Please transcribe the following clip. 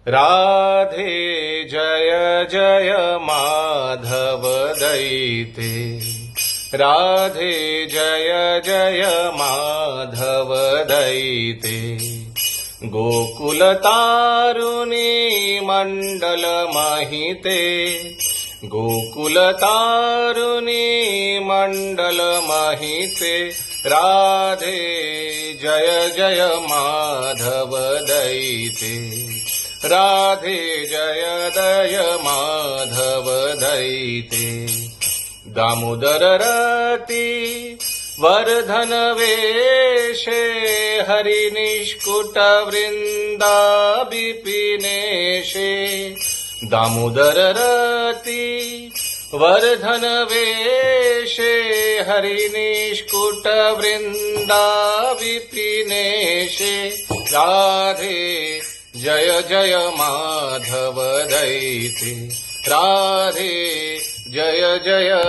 राधे जय जय माधव दैते। राधे जय जय माधव दैते। गोकुल तारुणी मंडल महिते। गोकुल तारुणी मंडल महिते। राधे जय जय माधव दैते। राधे जय जय माधव दैते। दामोदर रति वर्धन वेशे। हरि निष्कुट वृंदा विपिनेशे। दामोदर रति वर्धन वेशे। हरि निष्कुट वृंदा विपिनेशे। राधे जय जय माधव दैते। राधे जय जय